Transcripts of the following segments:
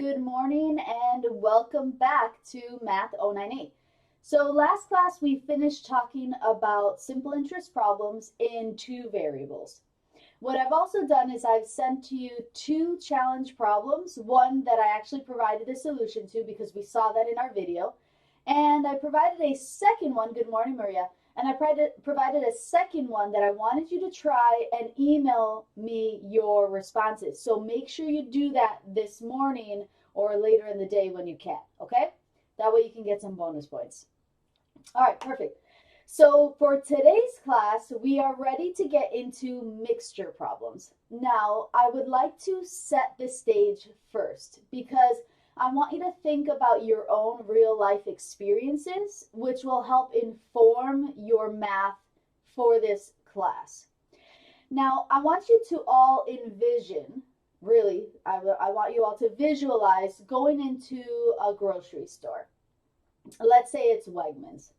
Good morning and welcome back to Math 098. So last class we finished talking about simple interest problems in two variables. What I've also done is I've sent to you two challenge problems, one that I actually provided a solution to because we saw that in our video, and I provided a second one, good morning Maria, and I provided a second one that I wanted you to try and email me your responses. So make sure you do that this morning or later in the day when you can, okay? That way you can get some bonus points. All right, perfect. So for today's class, we are ready to get into mixture problems. Now, I would like to set the stage first because I want you to think about your own real life experiences, which will help inform your math for this class. Now, I want you to all envision, really, I want you all to visualize going into a grocery store. Let's say it's Wegmans.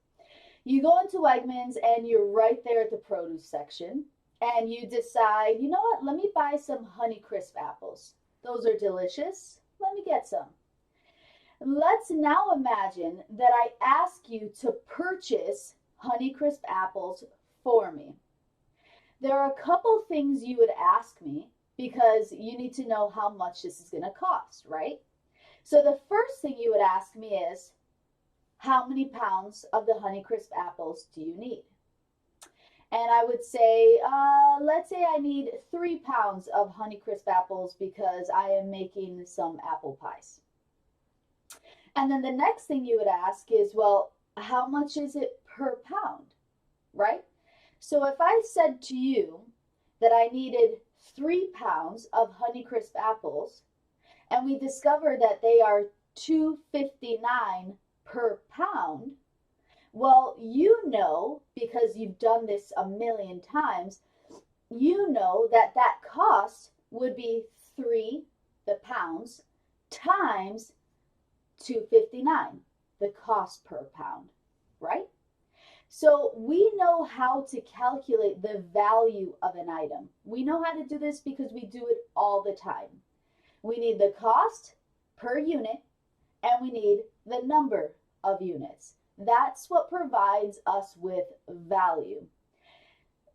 You go into Wegmans and you're right there at the produce section and you decide, you know what, let me buy some Honeycrisp apples. Those are delicious. Let me get some. Let's now imagine that I ask you to purchase Honeycrisp apples for me. There are a couple things you would ask me because you need to know how much this is going to cost, right? So the first thing you would ask me is, how many pounds of the Honeycrisp apples do you need? And I would say, let's say I need 3 pounds of Honeycrisp apples because I am making some apple pies. And then the next thing you would ask is, well, how much is it per pound, right? So if I said to you that I needed 3 pounds of Honeycrisp apples, and we discover that they are $2.59 per pound, well, you know, because you've done this a million times, you know that that cost would be 3 pounds times $2.59, the cost per pound, right? So we know how to calculate the value of an item. We know how to do this because we do it all the time. We need the cost per unit and we need the number of units. That's what provides us with value.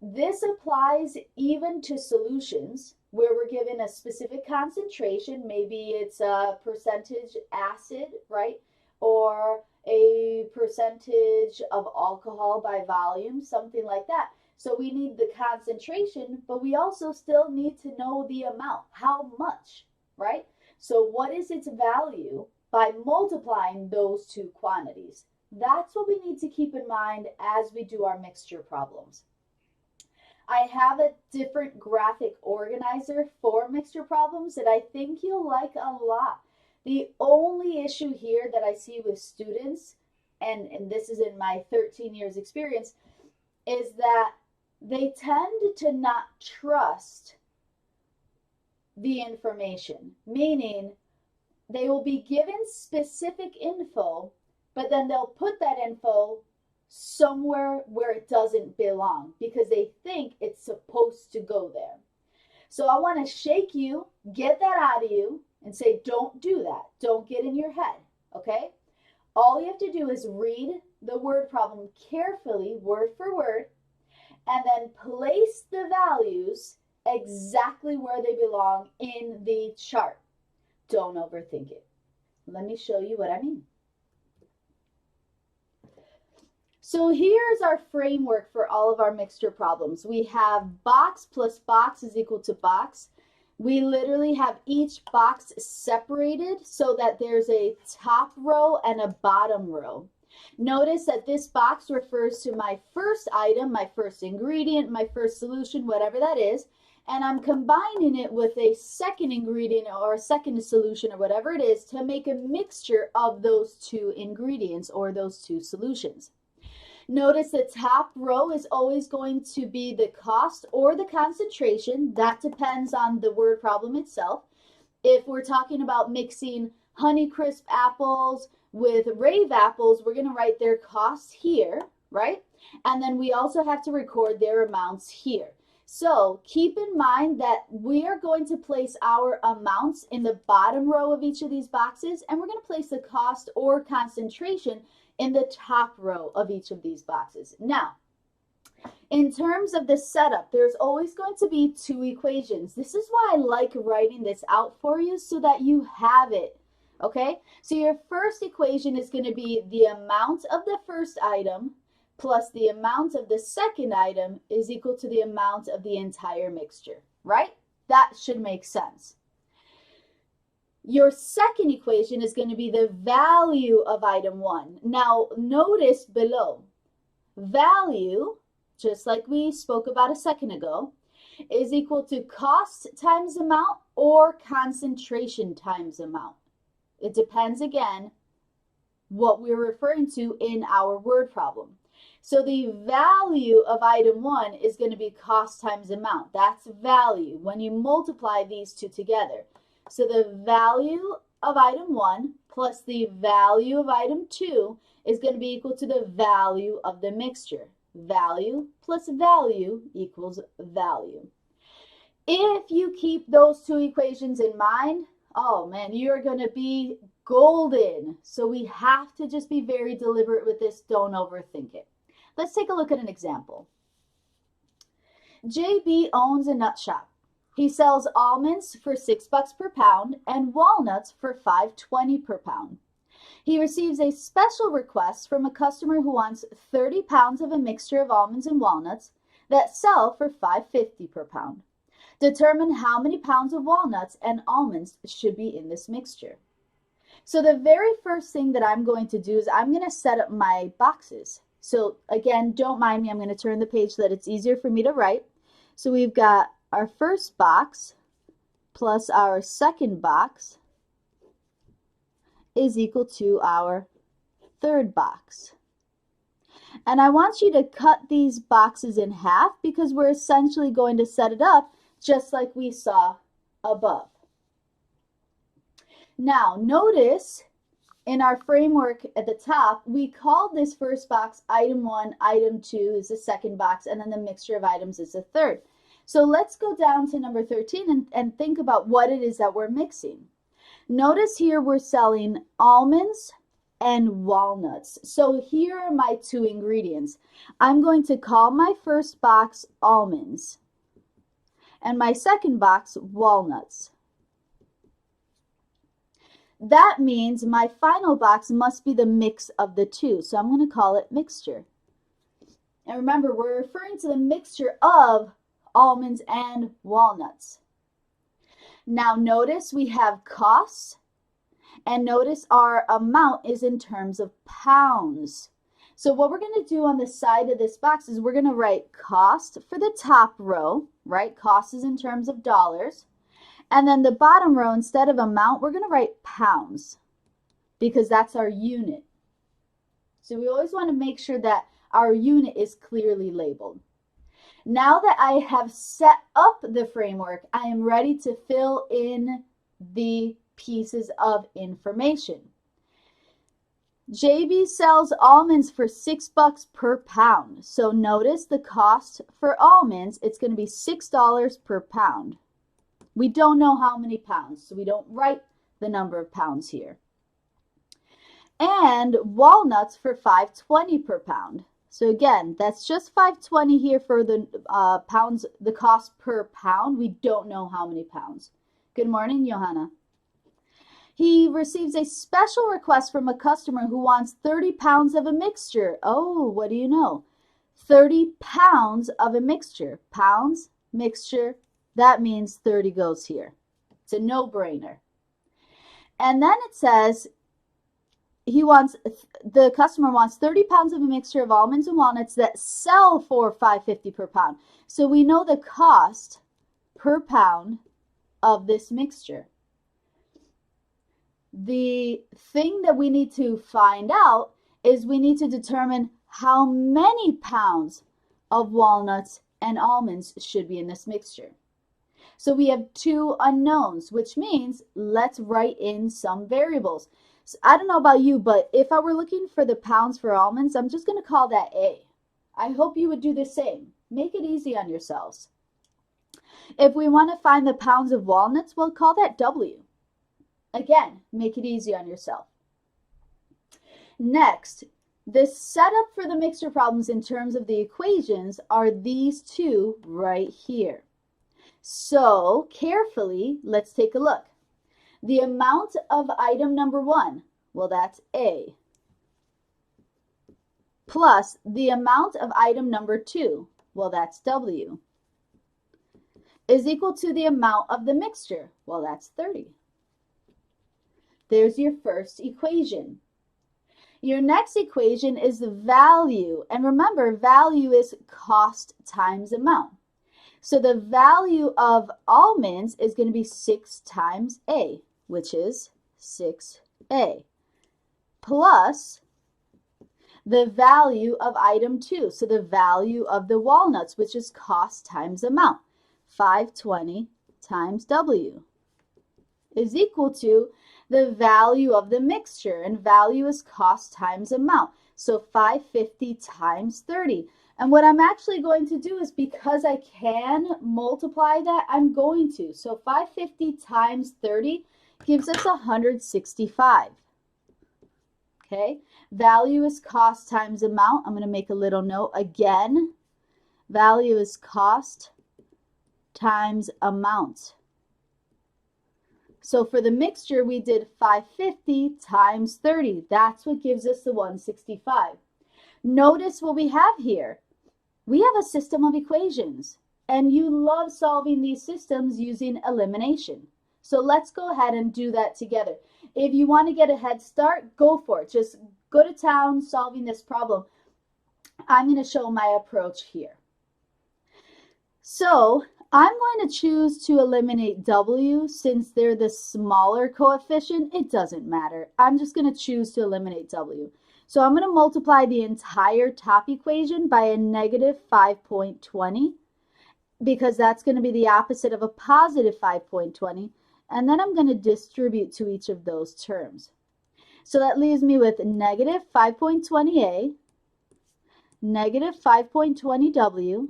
This applies even to solutions where we're given a specific concentration. Maybe it's a percentage acid, right? Or a percentage of alcohol by volume, something like that. So we need the concentration, but we also still need to know the amount, how much, right? So what is its value by multiplying those two quantities? That's what we need to keep in mind as we do our mixture problems. I have a different graphic organizer for mixture problems that I think you'll like a lot. The only issue here that I see with students, and this is in my 13 years experience, is that they tend to not trust the information, meaning they will be given specific info, but then they'll put that info somewhere where it doesn't belong because they think it's supposed to go there. So I want to shake you, get that out of you, and say, don't do that. Don't get in your head, okay? All you have to do is read the word problem carefully, word for word, and then place the values exactly where they belong in the chart. Don't overthink it. Let me show you what I mean. So here's our framework for all of our mixture problems. We have box plus box is equal to box. We literally have each box separated so that there's a top row and a bottom row. Notice that this box refers to my first item, my first ingredient, my first solution, whatever that is, and I'm combining it with a second ingredient or a second solution or whatever it is to make a mixture of those two ingredients or those two solutions. Notice the top row is always going to be the cost or the concentration. That depends on the word problem itself. If we're talking about mixing Honeycrisp apples with Rave apples, we're going to write their costs here, right? And then we also have to record their amounts here. So keep in mind that we are going to place our amounts in the bottom row of each of these boxes, and we're going to place the cost or concentration in the top row of each of these boxes. Now, in terms of the setup, there's always going to be two equations. This is why I like writing this out for you so that you have it. Okay, so your first equation is going to be the amount of the first item plus the amount of the second item is equal to the amount of the entire mixture, right? That should make sense. Your second equation is going to be the value of item 1. Now, notice below, value, just like we spoke about a second ago, is equal to cost times amount or concentration times amount. It depends, again, what we're referring to in our word problem. So the value of item 1 is going to be cost times amount. That's value when you multiply these two together. So the value of item 1 plus the value of item 2 is going to be equal to the value of the mixture. Value plus value equals value. If you keep those two equations in mind, oh man, you're going to be golden. So we have to just be very deliberate with this. Don't overthink it. Let's take a look at an example. JB owns a nut shop. He sells almonds for $6 per pound and walnuts for $5.20 per pound. He receives a special request from a customer who wants 30 pounds of a mixture of almonds and walnuts that sell for $5.50 per pound. Determine how many pounds of walnuts and almonds should be in this mixture. So the very first thing that I'm going to do is I'm going to set up my boxes. So again, don't mind me, I'm going to turn the page so that it's easier for me to write. So we've got our first box plus our second box is equal to our third box. And I want you to cut these boxes in half because we're essentially going to set it up just like we saw above. Now, notice in our framework at the top, we called this first box item 1, item 2 is the second box, and then the mixture of items is the third. So let's go down to number 13 and think about what it is that we're mixing. Notice here we're selling almonds and walnuts. So here are my two ingredients. I'm going to call my first box almonds and my second box walnuts. That means my final box must be the mix of the two. So I'm going to call it mixture. And remember, we're referring to the mixture of almonds and walnuts. Now notice we have costs, and notice our amount is in terms of pounds. So what we're going to do on the side of this box is we're going to write cost for the top row, right? Cost is in terms of dollars. And then the bottom row, instead of amount, we're going to write pounds because that's our unit. So we always want to make sure that our unit is clearly labeled. Now that I have set up the framework, I am ready to fill in the pieces of information. JB sells almonds for $6 per pound. So notice the cost for almonds, it's going to be $6 per pound. We don't know how many pounds, so we don't write the number of pounds here. And walnuts for $5.20 per pound. So again, that's just $5.20 here for the pounds, the cost per pound. We don't know how many pounds. Good morning, Johanna. He receives a special request from a customer who wants 30 pounds of a mixture. Oh, what do you know? 30 pounds of a mixture. Pounds, mixture, that means 30 goes here. It's a no-brainer. And then it says the customer wants 30 pounds of a mixture of almonds and walnuts that sell for $5.50 per pound. So we know the cost per pound of this mixture. The thing that we need to find out is we need to determine how many pounds of walnuts and almonds should be in this mixture. So we have two unknowns, which means let's write in some variables. So I don't know about you, but if I were looking for the pounds for almonds, I'm just going to call that A. I hope you would do the same. Make it easy on yourselves. If we want to find the pounds of walnuts, we'll call that W. Again, make it easy on yourself. Next, the setup for the mixture problems in terms of the equations are these two right here. So carefully, let's take a look. The amount of item number 1, well, that's A, plus the amount of item number 2, well, that's W, is equal to the amount of the mixture, well, that's 30. There's your first equation. Your next equation is the value, and remember, value is cost times amount. So the value of almonds is going to be 6 times A, which is 6A, plus the value of item 2, so the value of the walnuts, which is cost times amount, 520 times W, is equal to the value of the mixture, and value is cost times amount, so 550 times 30. And what I'm actually going to do is, because I can multiply that, I'm going to. So 550 times 30 gives us 165. Okay, value is cost times amount. I'm going to make a little note again. Value is cost times amount. So for the mixture, we did 550 times 30. That's what gives us the 165. Notice what we have here. We have a system of equations, and you love solving these systems using elimination. So let's go ahead and do that together. If you want to get a head start, go for it. Just go to town solving this problem. I'm going to show my approach here. So I'm going to choose to eliminate W since they're the smaller coefficient. It doesn't matter. I'm just going to choose to eliminate W. So I'm going to multiply the entire top equation by a negative 5.20 because that's going to be the opposite of a positive 5.20. And then I'm going to distribute to each of those terms. So that leaves me with negative 5.20a, negative 5.20w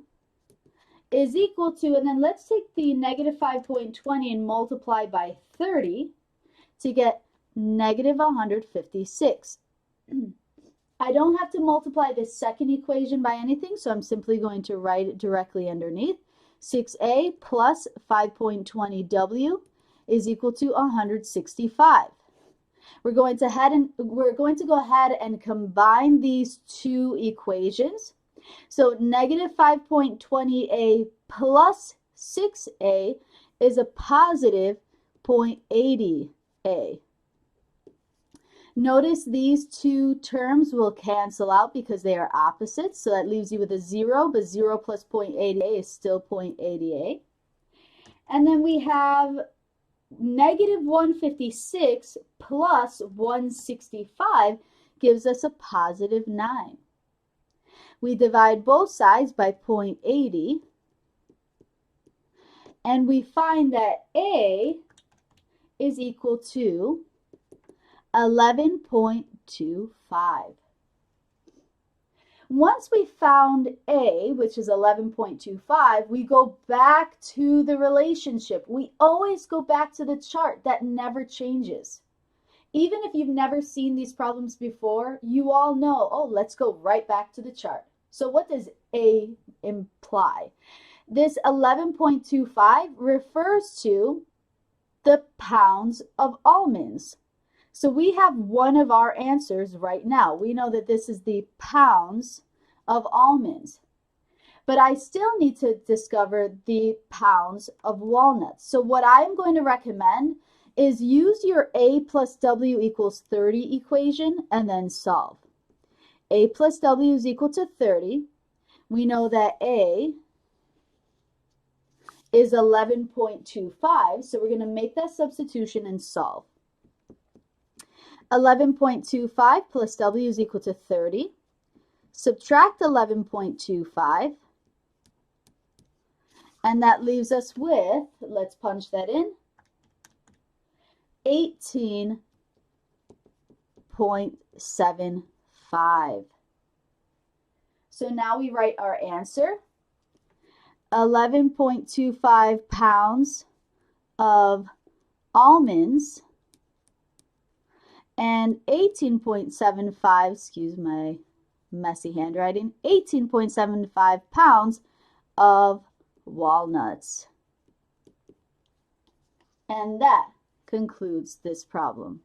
is equal to, and then let's take the negative 5.20 and multiply by 30 to get negative 156. I don't have to multiply this second equation by anything, so I'm simply going to write it directly underneath. 6a plus 5.20w is equal to 165. We're going to go ahead and combine these two equations. So negative 5.20a plus 6a is a positive 0.80a. Notice these two terms will cancel out because they are opposites. So that leaves you with a 0, but 0 plus 0.80a is still 0.80a. And then we have negative 156 plus 165 gives us a positive 9. We divide both sides by 0.80, and we find that A is equal to 11.25. Once we found A, which is 11.25, we go back to the relationship. We always go back to the chart. That never changes. Even if you've never seen these problems before, you all know, oh, let's go right back to the chart. So what does A imply? This 11.25 refers to the pounds of almonds. So we have one of our answers right now. We know that this is the pounds of almonds. But I still need to discover the pounds of walnuts. So what I'm going to recommend is use your A plus W equals 30 equation and then solve. A plus W is equal to 30. We know that A is 11.25, so we're going to make that substitution and solve. 11.25 plus W is equal to 30. Subtract 11.25, and that leaves us with, let's punch that in, 18.75. So now we write our answer. 11.25 pounds of almonds and 18.75, excuse my messy handwriting, 18.75 pounds of walnuts. And that concludes this problem.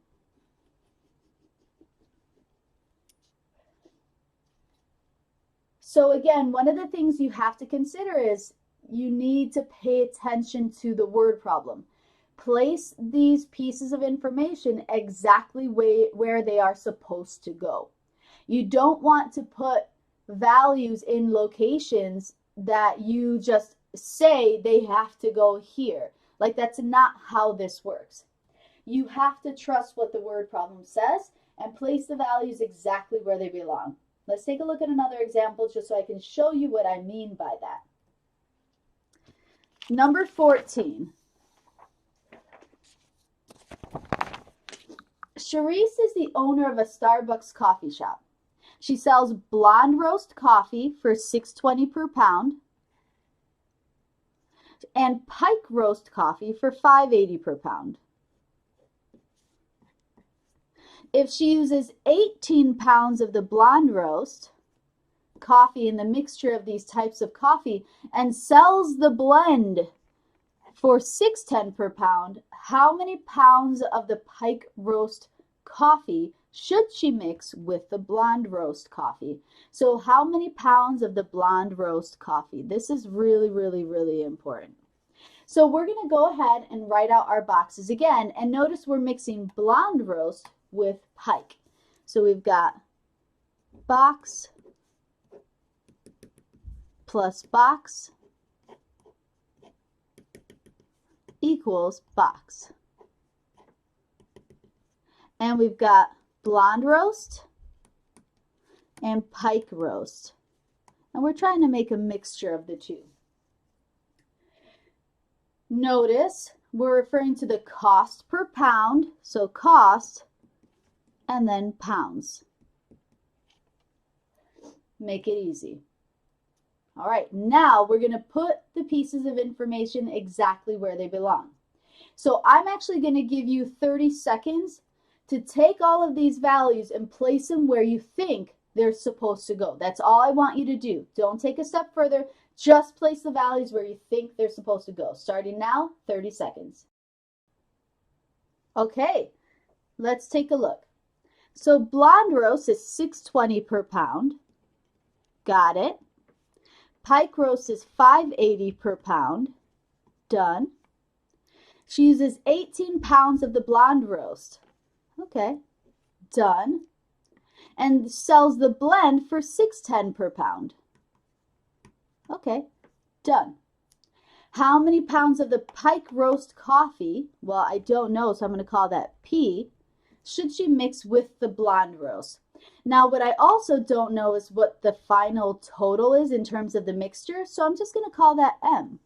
So again, one of the things you have to consider is you need to pay attention to the word problem. Place these pieces of information exactly where they are supposed to go. You don't want to put values in locations that you just say they have to go here. Like, that's not how this works. You have to trust what the word problem says and place the values exactly where they belong. Let's take a look at another example just so I can show you what I mean by that. Number 14. Charisse is the owner of a Starbucks coffee shop. She sells blonde roast coffee for $6.20 per pound and pike roast coffee for $5.80 per pound. If she uses 18 pounds of the blonde roast coffee in the mixture of these types of coffee and sells the blend for $6.10 per pound, how many pounds of the pike roast coffee should she mix with the blonde roast coffee? So how many pounds of the blonde roast coffee? This is really, really, really important. So we're going to go ahead and write out our boxes again, and notice we're mixing blonde roast with pike. So we've got box plus box equals box. And we've got blonde roast and pike roast. And we're trying to make a mixture of the two. Notice we're referring to the cost per pound, so cost and then pounds. Make it easy. All right, now we're going to put the pieces of information exactly where they belong. So I'm actually going to give you 30 seconds to take all of these values and place them where you think they're supposed to go. That's all I want you to do. Don't take a step further. Just place the values where you think they're supposed to go. Starting now, 30 seconds. Okay, let's take a look. So blonde roast is $6.20 per pound. Got it. Pike roast is $5.80 per pound. Done. She uses 18 pounds of the blonde roast. Okay, done. And sells the blend for $6.10 per pound. Okay, done. How many pounds of the pike roast coffee, well, I don't know, so I'm going to call that P, should she mix with the blonde roast? Now, what I also don't know is what the final total is in terms of the mixture, so I'm just going to call that M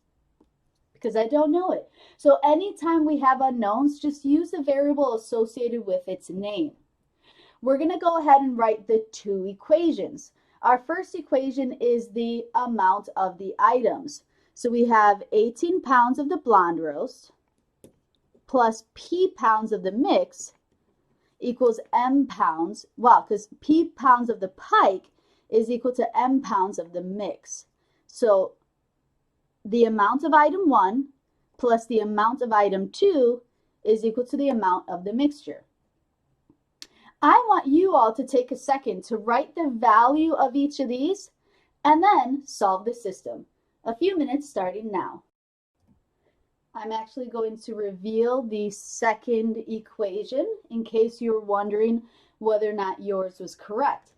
because I don't know it. So anytime we have unknowns, just use the variable associated with its name. We're going to go ahead and write the two equations. Our first equation is the amount of the items. So we have 18 pounds of the blonde roast plus P pounds of the mix equals M pounds. Wow, because P pounds of the pike is equal to M pounds of the mix. So the amount of item 1 plus the amount of item 2 is equal to the amount of the mixture. I want you all to take a second to write the value of each of these and then solve the system. A few minutes starting now. I'm actually going to reveal the second equation in case you're wondering whether or not yours was correct.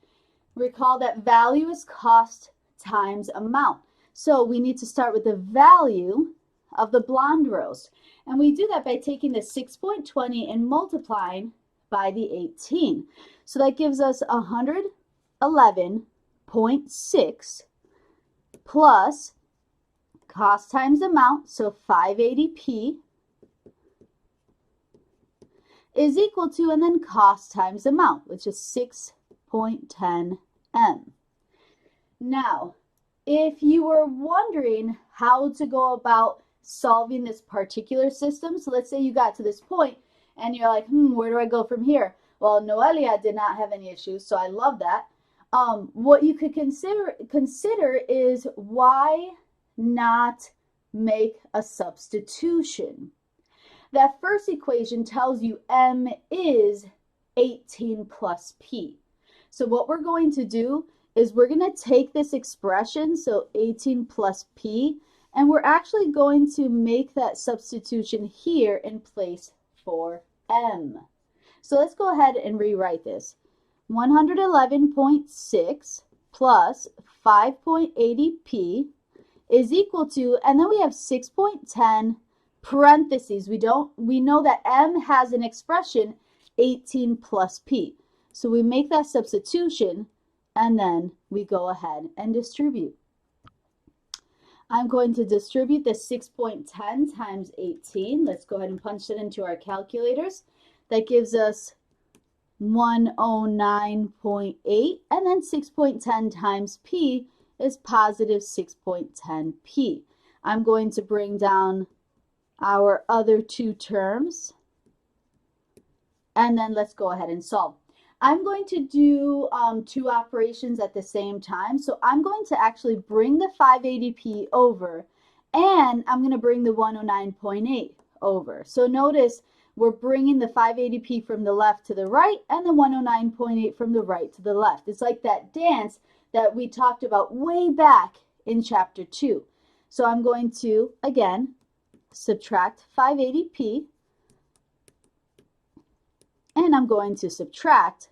Recall that value is cost times amount. So we need to start with the value of the blonde roast. And we do that by taking the 6.20 and multiplying by the 18. So that gives us 111.6 plus cost times amount, so 580p, is equal to, and then cost times amount, which is 6.10m. Now, if you were wondering how to go about solving this particular system, so let's say you got to this point and you're like, where do I go from here? Well, Noelia did not have any issues, so I love that. What you could consider is why not make a substitution? That first equation tells you m is 18 plus p. So what we're going to do is we're going to take this expression, so 18 plus p, and we're actually going to make that substitution here in place for m. So let's go ahead and rewrite this. 111.6 plus 5.80p is equal to, and then we have 6.10 parentheses. We know that m has an expression 18 plus p. So we make that substitution and then we go ahead and distribute. I'm going to distribute the 6.10 times 18. Let's go ahead and punch it into our calculators. That gives us 109.8, and then 6.10 times p is positive 6.10p. I'm going to bring down our other two terms, and then let's go ahead and solve. I'm going to do two operations at the same time. So I'm going to actually bring the 580p over, and I'm going to bring the 109.8 over. So notice we're bringing the 580p from the left to the right and the 109.8 from the right to the left. It's like that dance that we talked about way back in chapter 2. So I'm going to, again, subtract 580p, and I'm going to subtract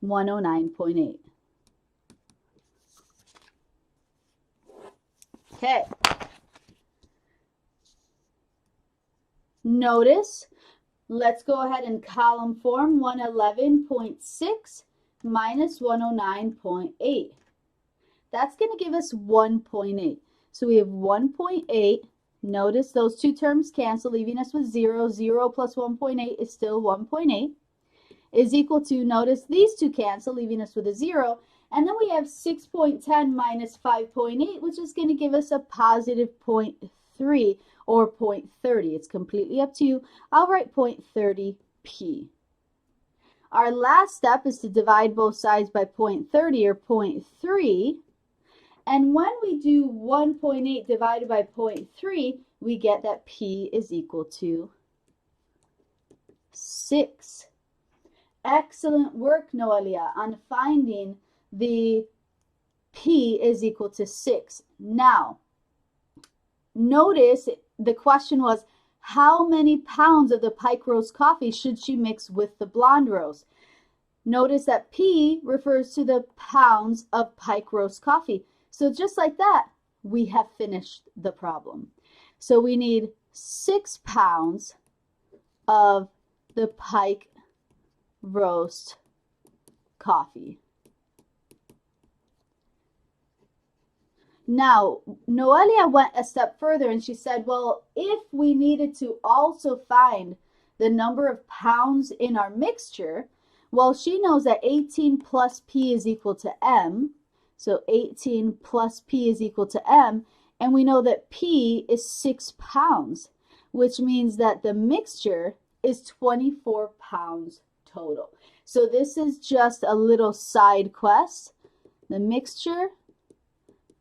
109.8. Okay. Notice, let's go ahead and column form 111.6 minus 109.8. That's going to give us 1.8. So we have 1.8. Notice those two terms cancel, leaving us with 0. 0 plus 1.8 is still 1.8. Is equal to, notice these two cancel, leaving us with a 0. And then we have 6.10 minus 5.8, which is going to give us a positive 0.3 or 0.30. It's completely up to you. I'll write 0.30p. Our last step is to divide both sides by 0.30 or 0.3. And when we do 1.8 divided by 0.3, we get that p is equal to 6. Excellent work, Noelia, on finding the p is equal to 6. Now, notice the question was, how many pounds of the pike roast coffee should she mix with the blonde roast? Notice that p refers to the pounds of pike roast coffee. So just like that, we have finished the problem. So we need 6 pounds of the pike roast coffee. Now, Noelia went a step further and she said, well, if we needed to also find the number of pounds in our mixture, well, she knows that 18 plus p is equal to m. So 18 plus p is equal to m, and we know that p is 6 pounds, which means that the mixture is 24 pounds total. So this is just a little side quest. The mixture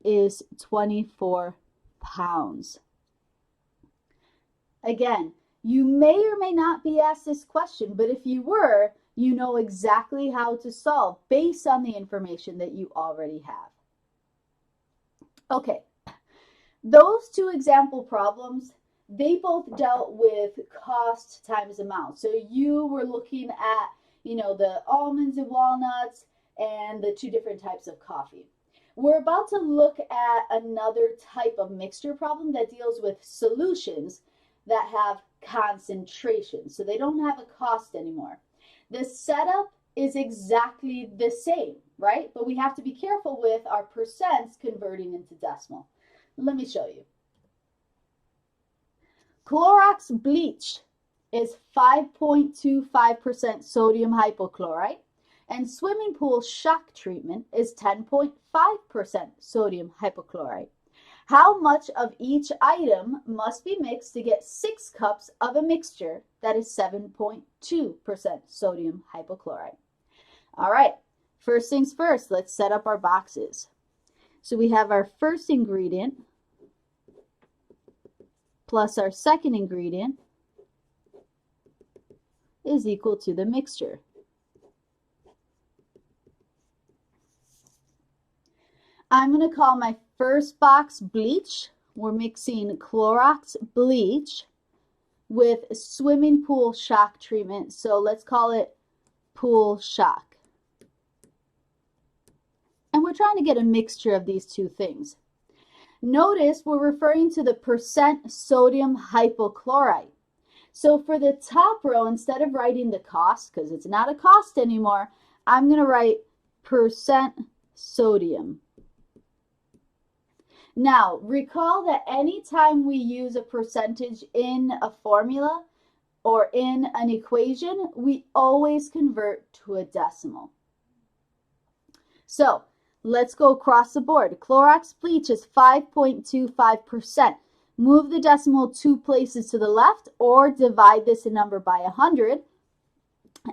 is 24 pounds. Again, you may or may not be asked this question, but if you were, you know exactly how to solve based on the information that you already have. Okay, those two example problems, they both dealt with cost times amount. So you were looking at, the almonds and walnuts and the two different types of coffee. We're about to look at another type of mixture problem that deals with solutions that have concentration. So they don't have a cost anymore. The setup is exactly the same, right? But we have to be careful with our percents converting into decimal. Let me show you. Clorox bleach is 5.25% sodium hypochlorite, and swimming pool shock treatment is 10.5% sodium hypochlorite. How much of each item must be mixed to get 6 cups of a mixture that is 7.2% sodium hypochlorite? All right, first things first, let's set up our boxes. So we have our first ingredient plus our second ingredient is equal to the mixture. I'm going to call my first box bleach. We're mixing Clorox bleach with swimming pool shock treatment. So let's call it pool shock. And we're trying to get a mixture of these two things. Notice we're referring to the percent sodium hypochlorite. So for the top row, instead of writing the cost, because it's not a cost anymore, I'm going to write percent sodium. Now, recall that anytime we use a percentage in a formula or in an equation, we always convert to a decimal. So, let's go across the board. Clorox bleach is 5.25%. Move the decimal 2 places to the left or divide this number by 100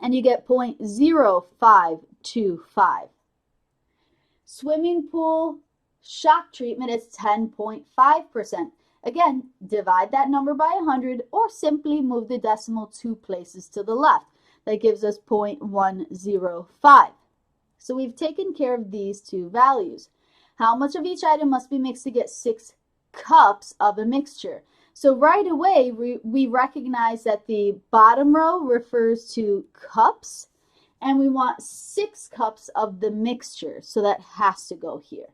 and you get 0.0525. Swimming pool shock treatment is 10.5%. Again, divide that number by 100 or simply move the decimal 2 places to the left. That gives us 0.105. So we've taken care of these two values. How much of each item must be mixed to get 6 cups of a mixture? So right away, we recognize that the bottom row refers to cups, and we want 6 cups of the mixture, so that has to go here.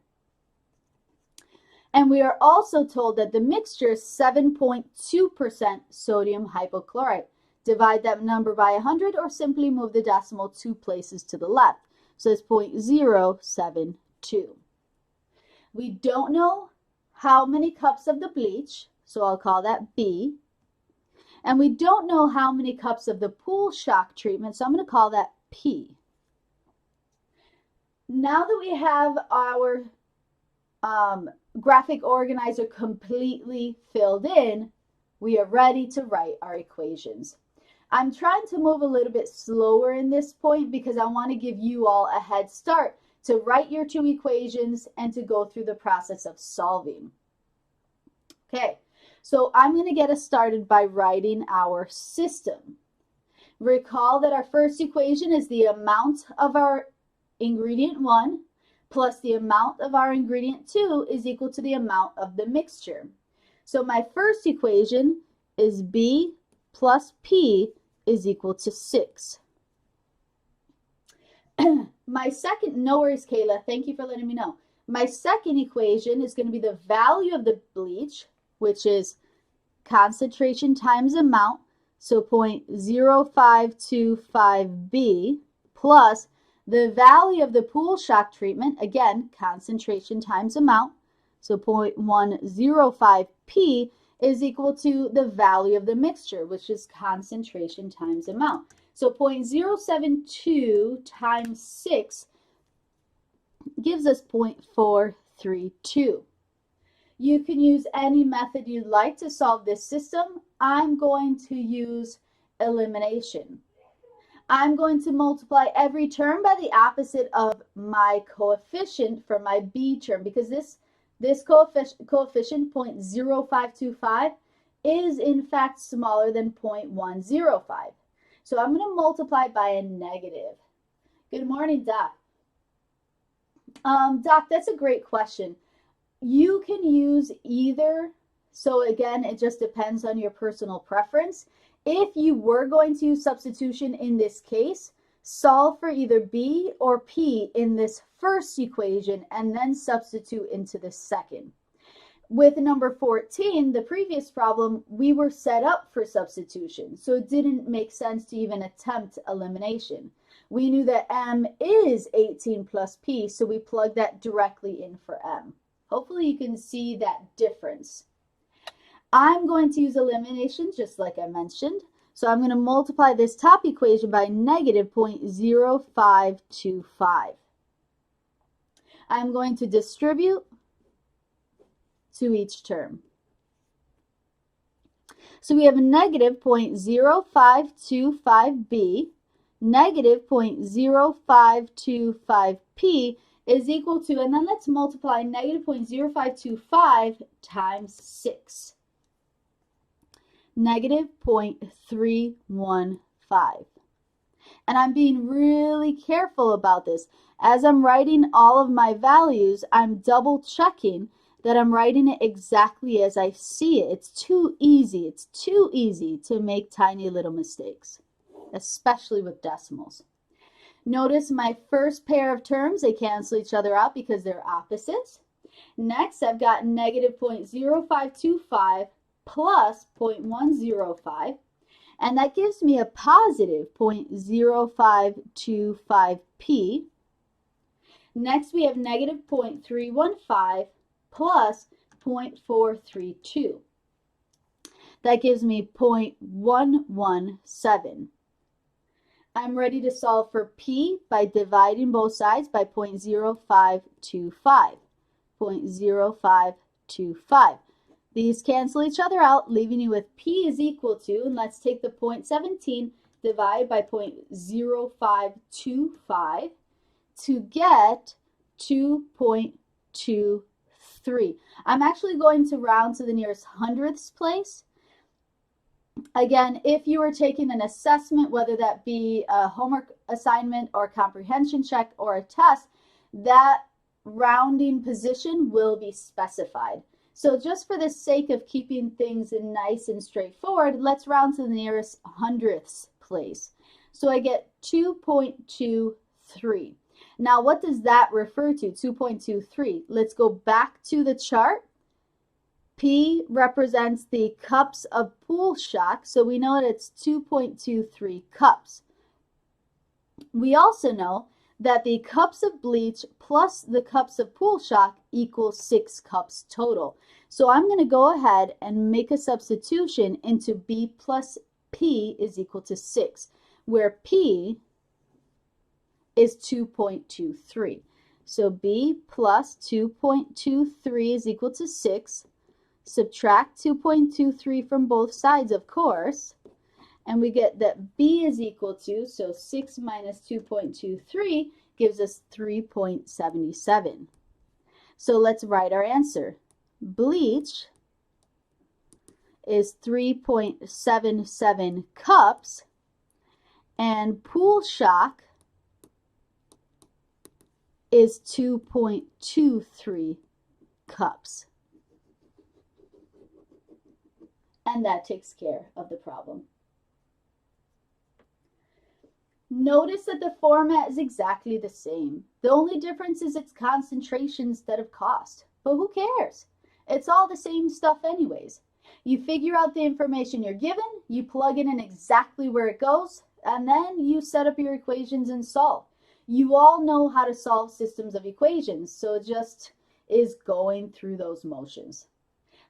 And we are also told that the mixture is 7.2% sodium hypochlorite. Divide that number by 100 or simply move the decimal 2 places to the left. So it's 0.072. We don't know how many cups of the bleach, so I'll call that B. And we don't know how many cups of the pool shock treatment, so I'm going to call that P. Now that we have our graphic organizer completely filled in, we are ready to write our equations. I'm trying to move a little bit slower in this point because I want to give you all a head start to write your 2 equations and to go through the process of solving. Okay, so I'm going to get us started by writing our system. Recall that our first equation is the amount of our ingredient 1 plus the amount of our ingredient 2 is equal to the amount of the mixture. So my first equation is B plus P is equal to 6. My second, no worries, Kayla, thank you for letting me know. My second equation is going to be the value of the bleach, which is concentration times amount, so 0.0525B, plus the value of the pool shock treatment, again, concentration times amount, so 0.105P is equal to the value of the mixture, which is concentration times amount. So 0.072 times 6 gives us 0.432. You can use any method you'd like to solve this system. I'm going to use elimination. I'm going to multiply every term by the opposite of my coefficient for my B term, because this coefficient 0.0525 is in fact smaller than 0.105. So I'm going to multiply by a negative. Good morning, Doc. Doc, that's a great question. You can use either. So again, it just depends on your personal preference. If you were going to use substitution in this case, solve for either B or P in this first equation and then substitute into the second. With number 14, the previous problem, we were set up for substitution, so it didn't make sense to even attempt elimination. We knew that M is 18 plus P, so we plugged that directly in for M. Hopefully you can see that difference. I'm going to use elimination just like I mentioned. So I'm going to multiply this top equation by negative 0.0525. I'm going to distribute to each term. So we have negative 0.0525b, negative 0.0525p is equal to, and then let's multiply negative 0.0525 times 6. Negative 0.315. And I'm being really careful about this. As I'm writing all of my values, I'm double checking that I'm writing it exactly as I see it. It's too easy. It's too easy to make tiny little mistakes, especially with decimals. Notice my first pair of terms, they cancel each other out because they're opposites. Next, I've got negative 0.0525 plus 0.105, and that gives me a positive 0.0525p. Next, we have negative 0.315 plus 0.432. That gives me 0.117. I'm ready to solve for p by dividing both sides by 0.0525. 0.0525. These cancel each other out, leaving you with p is equal to, and let's take the 0.17 divided by 0.0525 to get 2.23. I'm actually going to round to the nearest hundredths place. Again, if you are taking an assessment, whether that be a homework assignment or comprehension check or a test, that rounding position will be specified. So just for the sake of keeping things nice and straightforward, let's round to the nearest hundredths place. So I get 2.23. Now, what does that refer to, 2.23? Let's go back to the chart. P represents the cups of pool shock, so we know that it's 2.23 cups. We also know that the cups of bleach plus the cups of pool shock equals 6 cups total. So I'm going to go ahead and make a substitution into B plus P is equal to 6, where P is 2.23. So B plus 2.23 is equal to 6. Subtract 2.23 from both sides, of course, and we get that B is equal to, so 6 minus 2.23 gives us 3.77. So let's write our answer. Bleach is 3.77 cups, and pool shock is 2.23 cups. And that takes care of the problem. Notice that the format is exactly the same. The only difference is its concentration instead of cost. But who cares? It's all the same stuff anyways. You figure out the information you're given, you plug it in exactly where it goes, and then you set up your equations and solve. You all know how to solve systems of equations, so it just is going through those motions.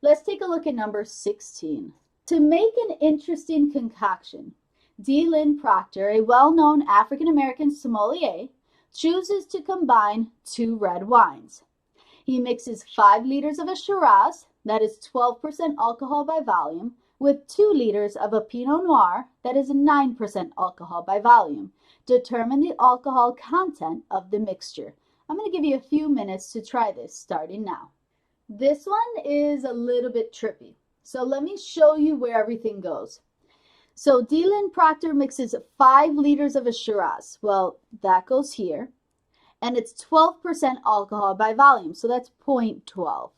Let's take a look at number 16. To make an interesting concoction, D. Lynn Proctor, a well-known African-American sommelier, chooses to combine 2 red wines. He mixes 5 liters of a Shiraz, that is 12% alcohol by volume, with 2 liters of a Pinot Noir, that is 9% alcohol by volume. Determine the alcohol content of the mixture. I'm going to give you a few minutes to try this, starting now. This one is a little bit trippy, so let me show you where everything goes. So D. Lynn Proctor mixes 5 liters of a Shiraz. Well, that goes here, and it's 12% alcohol by volume, so that's 0.12.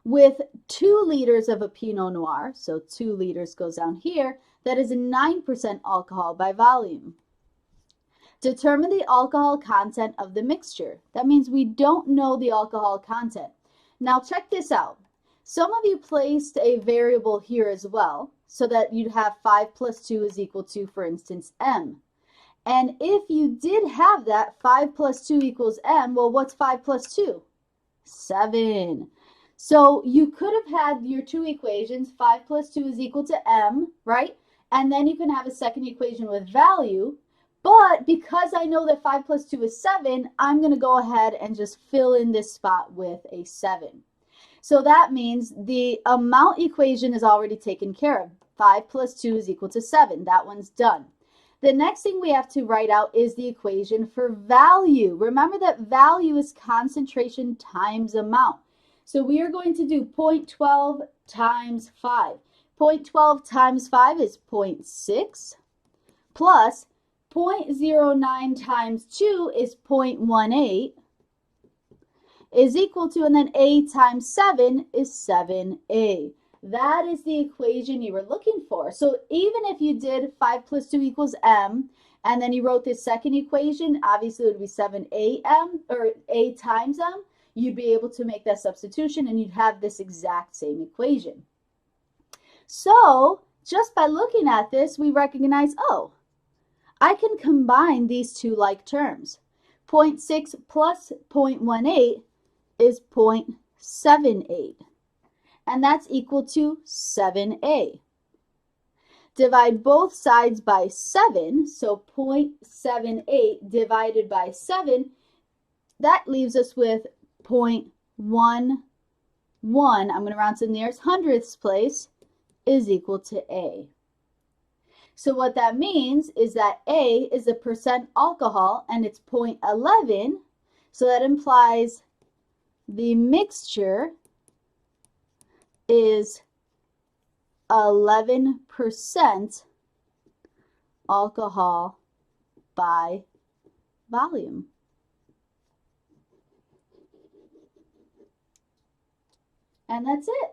With 2 liters of a Pinot Noir, so 2 liters goes down here, that is 9% alcohol by volume. Determine the alcohol content of the mixture. That means we don't know the alcohol content. Now check this out. Some of you placed a variable here as well, so that you'd have 5 plus 2 is equal to, for instance, M. And if you did have that, 5 plus 2 equals M, well, what's 5 plus 2? 7. So you could have had your two equations, 5 plus 2 is equal to m, right? And then you can have a second equation with value. But because I know that 5 plus 2 is 7, I'm going to go ahead and just fill in this spot with a 7. So that means the amount equation is already taken care of. 5 plus 2 is equal to 7. That one's done. The next thing we have to write out is the equation for value. Remember that value is concentration times amount. So we are going to do 0.12 times 5. 0.12 times 5 is 0.6 plus 0.09 times 2 is 0.18 is equal to, and then a times 7 is 7a. That is the equation you were looking for. So even if you did 5 plus 2 equals m, and then you wrote this second equation, obviously it would be 7am, or a times m, you'd be able to make that substitution and you'd have this exact same equation. So just by looking at this, we recognize, oh, I can combine these two like terms. 0.6 plus 0.18 is 0.78, and that's equal to 7a. Divide both sides by 7, so 0.78 divided by 7, that leaves us with 0.11, I'm going to round to the nearest hundredths place, is equal to a. So what that means is that A is the percent alcohol, and it's 0.11, so that implies the mixture is 11% alcohol by volume. And that's it.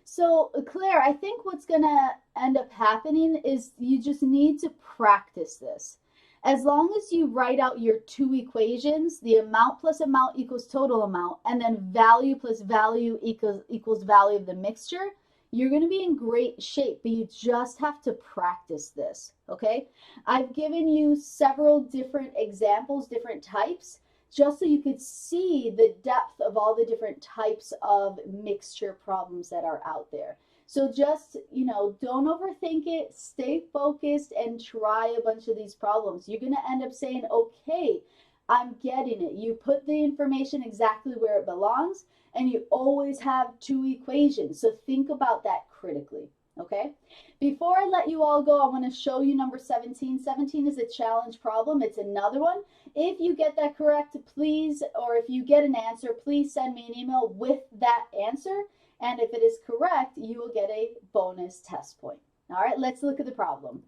So Claire, I think what's going to end up happening is you just need to practice this. As long as you write out your two equations, the amount plus amount equals total amount, and then value plus value equals value of the mixture, you're going to be in great shape, but you just have to practice this, okay? I've given you several different examples, different types, just so you could see the depth of all the different types of mixture problems that are out there. So just, don't overthink it, stay focused, and try a bunch of these problems. You're going to end up saying, okay, I'm getting it. You put the information exactly where it belongs, and you always have two equations. So think about that critically, okay? Before I let you all go, I want to show you number 17. 17 is a challenge problem. It's another one. If you get that correct, please, or if you get an answer, please send me an email with that answer. And if it is correct, you will get a bonus test point. All right, let's look at the problem.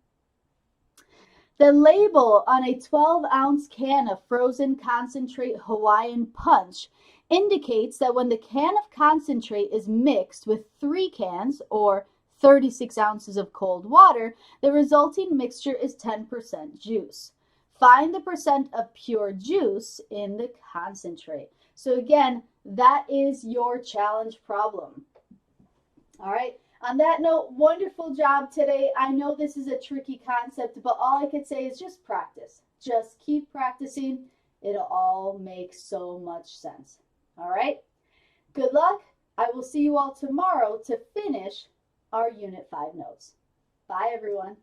The label on a 12-ounce can of frozen concentrate Hawaiian punch indicates that when the can of concentrate is mixed with 3 cans, or 36 ounces of cold water, the resulting mixture is 10% juice. Find the percent of pure juice in the concentrate. So again, that is your challenge problem. All right. On that note, wonderful job today. I know this is a tricky concept, but all I could say is just practice. Just keep practicing. It'll all make so much sense. All right. Good luck. I will see you all tomorrow to finish our Unit 5 notes. Bye, everyone.